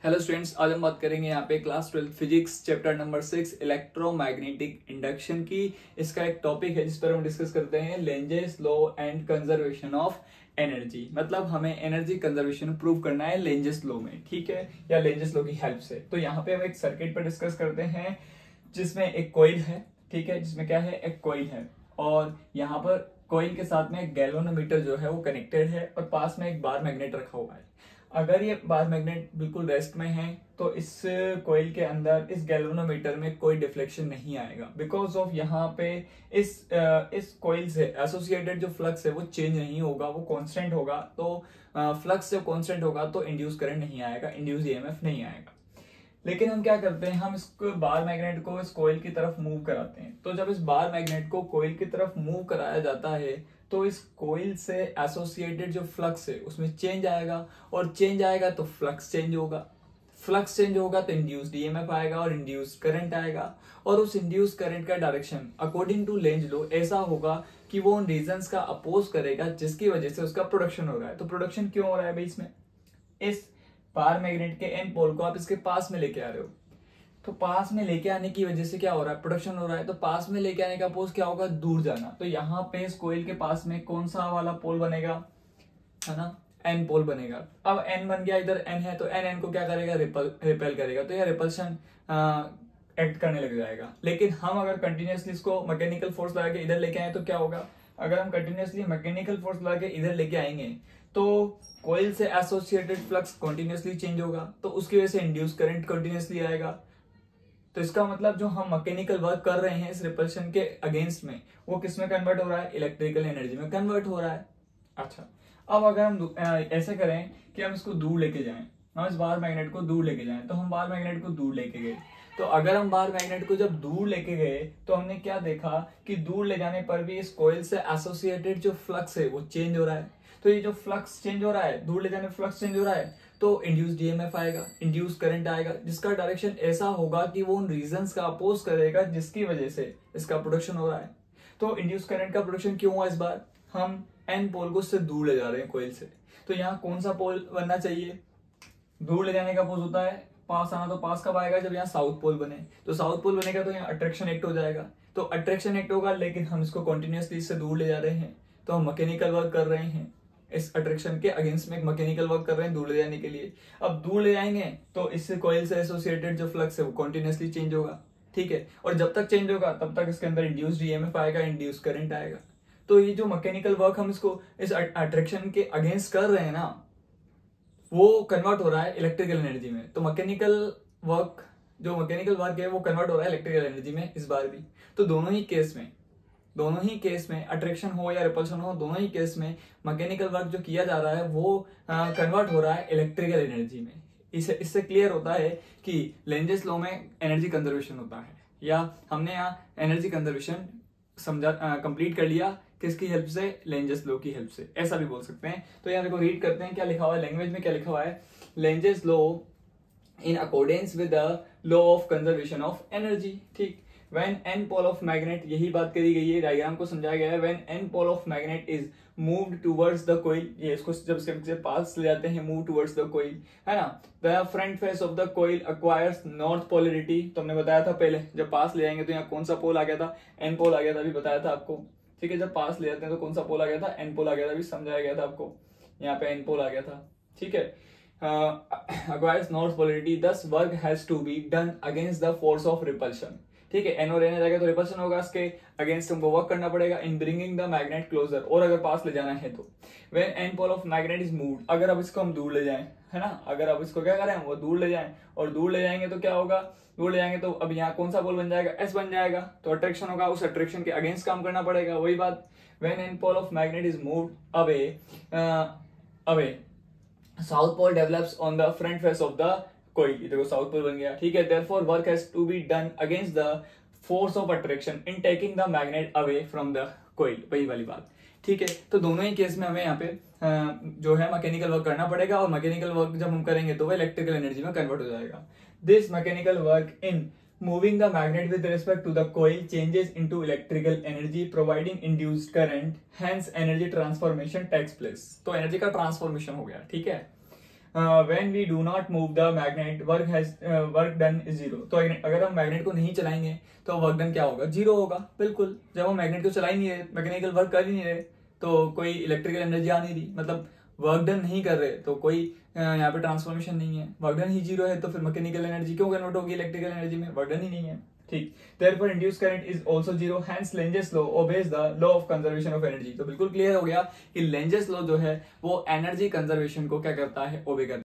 Hello students, आज हम बात करेंगे यहाँ पे class 12 physics chapter number 6 electromagnetic induction की। इसका एक टॉपिक है जिस पर हम डिस्कस करते हैं Lenz's law and conservation of energy. मतलब हमें एनर्जी कंजर्वेशन प्रूव करना है लेंजेस लॉ में, ठीक है, या लेंजेस लॉ की हेल्प से। तो यहाँ पे हम एक सर्किट पर डिस्कस करते हैं जिसमें एक कॉइल है, ठीक है, जिसमें क्या है, एक कॉइल है और यहाँ पर कॉइल के साथ में एक गैल्वेनोमीटर जो है वो कनेक्टेड है और पास में एक बार मैग्नेट रखा हुआ है। अगर ये बार मैग्नेट बिल्कुल रेस्ट में है तो इस कॉइल के अंदर इस गैल्वेनोमीटर में कोई डिफ्लेक्शन नहीं आएगा, बिकॉज ऑफ यहाँ पे इस कॉइल से एसोसिएटेड जो फ्लक्स है वो चेंज नहीं होगा, वो कांस्टेंट होगा। तो फ्लक्स जब कांस्टेंट होगा तो इंड्यूस करंट नहीं आएगा, इंड्यूस ईएमएफ नहीं आएगा। लेकिन हम क्या करते हैं, हम इस बार मैग्नेट को इस कॉइल की तरफ मूव कराते हैं। तो जब इस बार मैग्नेट को कॉइल की तरफ मूव कराया जाता है तो इस कॉइल से एसोसिएटेड जो फ्लक्स है उसमें चेंज आएगा और चेंज आएगा तो फ्लक्स चेंज होगा, फ्लक्स चेंज होगा तो इंड्यूस्ड ईएमएफ आएगा और इंड्यूस्ड करंट आएगा। और उस इंड्यूस्ड करंट का direction according to Lenz law ऐसा होगा कि वो उन रीजंस का अपोज करेगा जिसकी वजह से उसका प्रोडक्शन हो रहा है। तो प्रोडक्शन क्यों हो रहा है भाई, इसमें इस बार मैग्नेट के एन पोल को आप इसके पास में लेके आ रहे हो, तो पास में लेके आने की वजह से क्या हो रहा है, प्रोडक्शन हो रहा है। तो पास में लेके आने का अपोज क्या होगा, दूर जाना। तो यहाँ पे इस कोइल के पास में कौन सा वाला पोल बनेगा, है ना, एन पोल बनेगा। अब एन बन गया, इधर एन है तो एन को क्या करेगा, रिपेल करेगा। तो यह रिपल्शन एक्ट करने लग जाएगा। लेकिन हम अगर कंटिन्यूसली इसको मैकेनिकल फोर्स लगा के इधर लेके आए तो क्या होगा, अगर हम कंटिन्यूसली मैकेनिकल फोर्स लगा के इधर लेके आएंगे तो कोइल से एसोसिएटेड फ्लक्स कंटिन्यूसली चेंज होगा, तो उसकी वजह से इंड्यूस करंट कंटिन्यूसली आएगा। तो इसका मतलब जो हम मैकेनिकल वर्क कर रहे हैं इस रिपल्शन के अगेंस्ट में, वो किस में कन्वर्ट हो रहा है, इलेक्ट्रिकल एनर्जी में कन्वर्ट हो रहा है। अच्छा, अब अगर हम ऐसे करें कि हम इसको दूर लेके जाएं, हम इस बार मैग्नेट को दूर लेके जाएं, तो हम बार मैग्नेट को दूर लेके गए। तो अगर हम बार मैग्नेट को जब दूर लेके गए तो हमने क्या देखा कि दूर ले जाने पर भी इस कॉइल से एसोसिएटेड जो फ्लक्स है वो चेंज हो रहा है। तो ये जो फ्लक्स चेंज हो रहा है, दूर ले जाने फ्लक्स चेंज हो रहा है, तो इंड्यूस्ड ईएमएफ आएगा, इंड्यूस्ड करंट आएगा, जिसका डायरेक्शन ऐसा होगा कि वो उन रीजंस का अपोज करेगा जिसकी वजह से इसका प्रोडक्शन हो रहा है। तो इंड्यूस्ड करंट का प्रोडक्शन क्यों हुआ, इस बार हम एन पोल को उससे दूर ले जा रहे हैं कॉइल से। तो यहाँ कौन सा पोल बनना चाहिए, दूर ले जाने का अपोज होता है पास आना। तो पास कब आएगा, जब यहाँ साउथ पोल बने। तो साउथ पोल बनेगा तो यहाँ अट्रैक्शन एक्ट हो जाएगा। तो अट्रैक्शन एक्ट होगा, लेकिन हम इसको कंटिन्यूसली इससे दूर ले जा रहे हैं, तो हम मैकेनिकल वर्क कर रहे हैं इस अट्रैक्शन के अगेंस्ट में, एक मैकेनिकल वर्क कर रहे हैं दूर ले जाने के लिए। अब दूर ले जाएंगे तो इससे कॉइल से एसोसिएटेड जो फ्लक्स है वो कंटिन्यूसली चेंज होगा, ठीक है। और जब तक चेंज होगा तब तक इसके अंदर इंड्यूस्ड ईएमएफ आएगा, इंड्यूस्ड करंट आएगा। तो ये जो मैकेनिकल वर्क हम इसको इस अट्रैक्शन के अगेंस्ट कर रहे हैं ना, वो कन्वर्ट हो रहा है इलेक्ट्रिकल एनर्जी में। तो मैकेनिकल वर्क है वो कन्वर्ट हो रहा है इलेक्ट्रिकल एनर्जी में इस बार भी। तो दोनों ही केस में अट्रैक्शन हो या रिपल्शन हो, दोनों ही केस में मैकेनिकल वर्क जो किया जा रहा है वो कन्वर्ट हो रहा है इलेक्ट्रिकल एनर्जी में। इससे क्लियर होता है कि लेंजेस लॉ में एनर्जी कंजर्वेशन होता है, या हमने यहाँ एनर्जी कंजर्वेशन समझा, कंप्लीट कर लिया किसकी हेल्प से, लेंजेस लॉ की हेल्प से, ऐसा भी बोल सकते हैं। तो यहाँ देखो रीड करते हैं क्या लिखा हुआ है, लैंग्वेज में क्या लिखा हुआ है, Lenz's law in accordance with the law of conservation of energy, ठीक। When n pole of magnet, यही बात करी गई है, डायग्राम को समझाया गया है। When n pole of magnet is moved towards the coil, ये इसको जब इसके पास ले जाते हैं, move towards the coil, है ना, the front face of the coil acquires north polarity। तो हमने बताया था पहले, जब पास ले जाएंगे तो यहाँ कौन सा पोल आ गया था, n पोल आ गया था, अभी बताया था आपको, ठीक है। जब पास ले जाते हैं तो कौन सा पोल आ गया था, n पोल आ गया था, अभी समझाया गया था आपको, यहाँ पे n पोल आ गया था, ठीक है। acquires north polarity, thus work has to be done against the force of repulsion, ठीक है। एन और एन आ जाएगा तो रिपल्शन होगा, इसके अगेंस्ट हमको वर्क करना पड़ेगा in bringing the magnet closer, और अगर पास ले जाना है तो when an pole of magnet is moved, अगर अब इसको हम दूर ले जाएं, है ना, अगर अब इसको क्या करें, वो दूर ले जाएं, और दूर ले जाएंगे तो क्या होगा, दूर ले जाएंगे तो अब यहाँ कौन सा पोल बन जाएगा, एस बन जाएगा। तो अट्रैक्शन होगा, उस अट्रैक्शन के अगेंस्ट काम करना पड़ेगा, वही बात। When an pole of magnet is moved away south pole develops on the front face of the कोई, देखो साउथ पोल बन गया, ठीक है। Therefore work has to be done against the force of attraction in taking the magnet away from the coil, वही वाली बात, ठीक है। तो दोनों ही केस में हमें यहाँ पे जो है मैकेनिकल वर्क करना पड़ेगा, और मैकेनिकल वर्क जब हम करेंगे तो वो इलेक्ट्रिकल एनर्जी में कन्वर्ट हो जाएगा। This mechanical work in moving the magnet with respect to the coil changes into electrical energy providing induced current, hence energy transformation takes place। तो एनर्जी का ट्रांसफॉर्मेशन हो गया, ठीक है। When we do not move the magnet work done is zero. तो अगर हम magnet को नहीं चलाएंगे तो वर्क डन क्या होगा, जीरो होगा। बिल्कुल, जब हम मैग्नेट को चला ही नहीं रहे, मैकेनिकल वर्क कर ही नहीं रहे, तो कोई इलेक्ट्रिकल एनर्जी आ नहीं रही, मतलब वर्क डन नहीं कर रहे, तो कोई यहाँ पे ट्रांसफॉर्मेशन नहीं है। वर्क डन ही जीरो है तो फिर मैकेनिकल एनर्जी क्यों कन्वर्ट होगी इलेक्ट्रिकल एनर्जी में, वर्क डन ही नहीं है। ठीक, therefore induced current is also zero, hence Lenge's law obeys the law of conservation of energy। तो बिल्कुल क्लियर हो गया कि लेंजेस लॉ जो है वो एनर्जी कंजर्वेशन को क्या करता है, ओबे करता है।